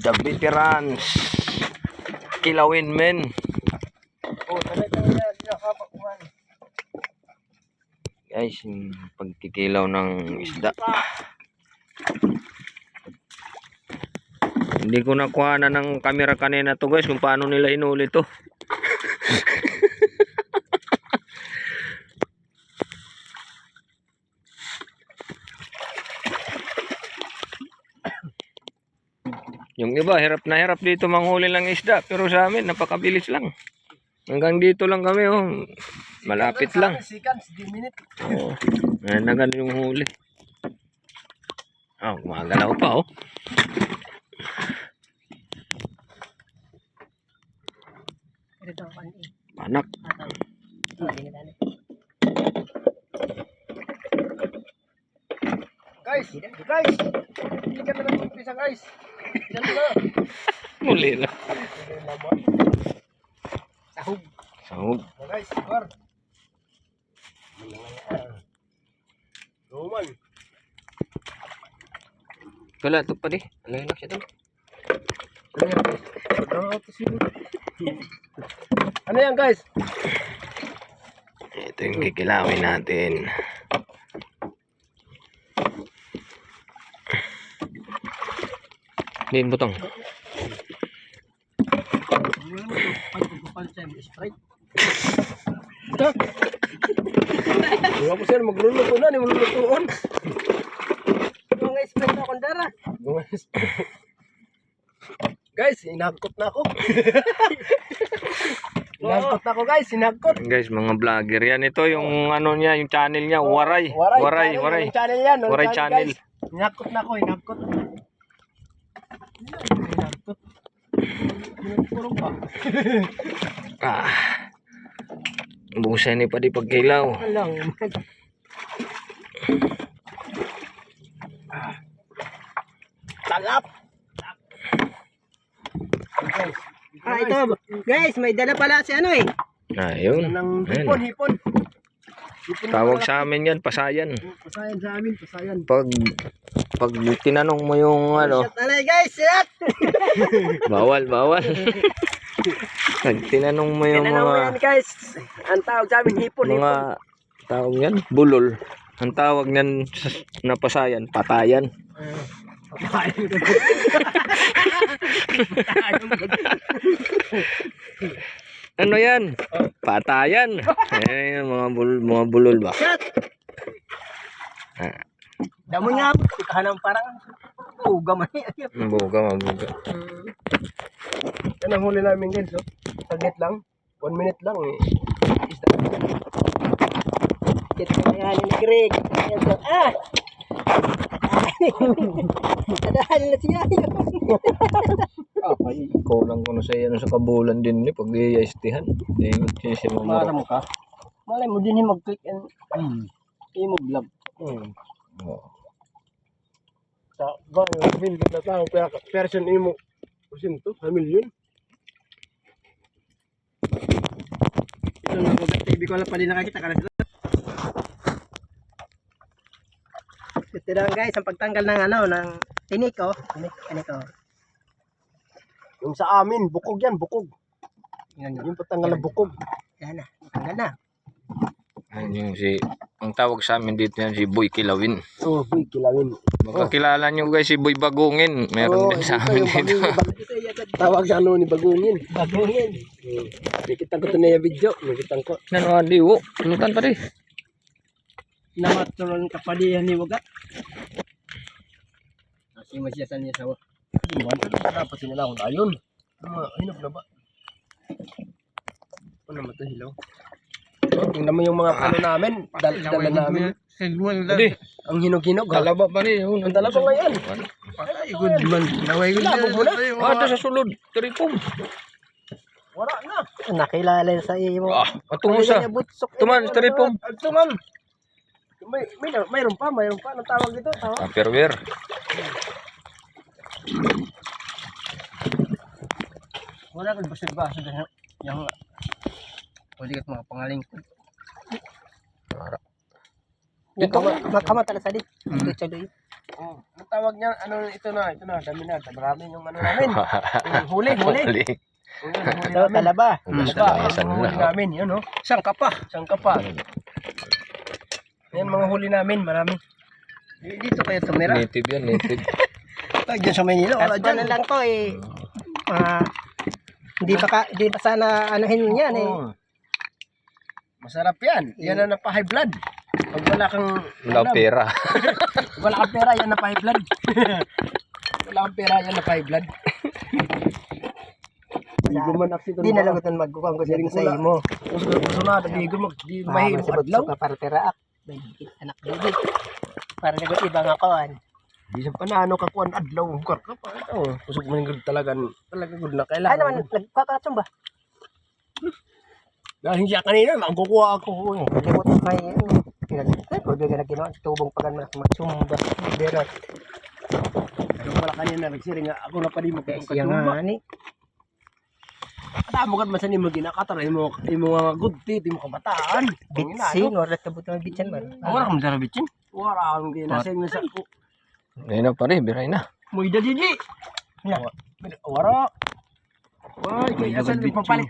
The veterans. Kilawin men. Guys, yung pagkikilaw ng isda. Hindi ko nakuha na ng camera kanina to guys kung paano nila hinuli to. Yung iba hirap na hirap dito manghuli ng isda, pero sa amin napakabilis lang. Hanggang dito lang kami oh. Malapit lang. Oh, na ganun yung huli. Oh, gumagalaw pa oh. Anak. Guys, hindi ka na mag-umpisa guys. Diyan na. Muli na. Sahog. Sahog. Guys, bar. Roman. Wala ito pa di. Alay lang siya doon. Ano yan guys? Ito yung kikilawin natin. Din butong. Huwag ko sir, magluluto na, hindi maglulutoon. Mga expect na akong dara. Guys, inagkot na ako. Inagkot na ako guys, inagkot. Guys, mga vlogger yan. Ito yung ano niya, yung channel niya, Waray. Waray. Channel yan. Waray channel. Inagkot na ako, inagkot. Inagkot. Inagkurong pa. Ah. Busan ni pa di pagkilaw. Alang. Talap. Ito. Guys, may dala pala si ano eh. Ayun. Nang Ayun. hipon. Tawag sa amin yan, pasayan. Pasayan sa amin, pasayan. Pag tinanong mo yung ano, Shot alay guys, shot! bawal. Pag tinanong mo yung Tinanong mo yan mga, guys. Ang tawag sa amin, hipon. mga tawag yan, bulol. Ang tawag niyan na pasayan, patayan. Ano yan? Patayan. Ayan, mga bulol ba? Shot! Damo nga, ikahanang parang uga man. Mabuga. Yan ang huli namin guys. Oh. Saglit lang. 1 minute lang eh. Isda. Kita na yan ni Greg. Ah! Adahan na siya yun. Kulang ko na sa iyo sa kabulan din ni pag iistihan. Hindi siya Mara mamura. mo ka. Malay mo din yung mag-click and i-vlog. Sa ba yung bill na tao kaya version imo porsyento, 1 million. Ito na ko TV ko lang pa din nakakita ka na sila. Ito lang guys, ang pagtanggal ng ano, ng tinik oh. Tinik oh. Yung sa amin, bukog yan, bukog. Yan, yung pagtanggal ng bukog. Yan na, tanggal na. Yung ang tawag sa amin dito yan si Boy Kilawin. Oh, Boy Kilawin. Magkakilala nyo guys si Boy Bagungin. Meron din sa amin dito. Tawag sa ano ni Bagungin. Bagungin. Nakita ko ito na yung video. Nakita ko. Nanwadiwo. Tunutan pa rin. Namaturon kapadihan ni Wagat. Kasi masyasan niya sa wak. Dapat sinila akong ayon. Hinap na ba? Ano naman ito hilaw? Tingnan mo yung mga pano namin. Dala namin. Hindi. Ang hinog-hinog. Dalaba pa rin. Ang dala ko ngayon. Ay, good man. Naway good Labog mo na. Ada sa sulod. Tripong. Wala na. Nakilala sa iyo. Patungo sa. Tuman, tripong. Tuman. Mayroon pa. Anong tawag dito? Tupperware. Wala kang basag-basag dyan. Yung huli ka mga pangaling ko. Dito ka. Makamata na sa di. Tuloy. Oh, ang tawag niya, ano ito na, dami na. Marami yung ano namin. Yung huli. Huli Ito, namin. talaba. Talabasan Ang na. huli namin, yun oh. Sangka pa. Yan mga huli namin, marami. Dito kayo tumira. Native yan, native. Ay, dyan sa Maynila, wala Tapos dyan. lang to eh. Hindi pa sana anuhin yan eh. Oo. Masarap yan. Yan ang napa-high blood. Pag wala kang Wala pera. wala kang pera, yan napa-high blood. Wala kang pera, yan napa-high blood. Hindi ko man aksito. Hindi na lagutan magkukuha ko sa imo. Gusto na, hindi ko di mahirap Masibot adlaw. ka para tiraak. Anak baby. Para nagot ibang akoan. Di sa panano ka kuan adlaw, hukar ka pa. Oo, kusog man gud talaga good na Ay kailangan. naman, nagkakatsong ba? Dahil siya kanina, magkukuha ako. Limot may pwede ka na ginawa. Tubong pagan mo magsumba. Berot. Ano pala kanina nagsiring nga ako na pa di mo kung Siya katumba. nga ni. Kata mo kat masan mo ginakatar imo mga good teeth, imo kabataan. Bitsin, wala kabutang bitsin man. Wala kang darabitsin. Wala kang ginasing na sa ko. Ayun na pare, biray na. Muy dali. Na. Wala. Wala kay asal papalit.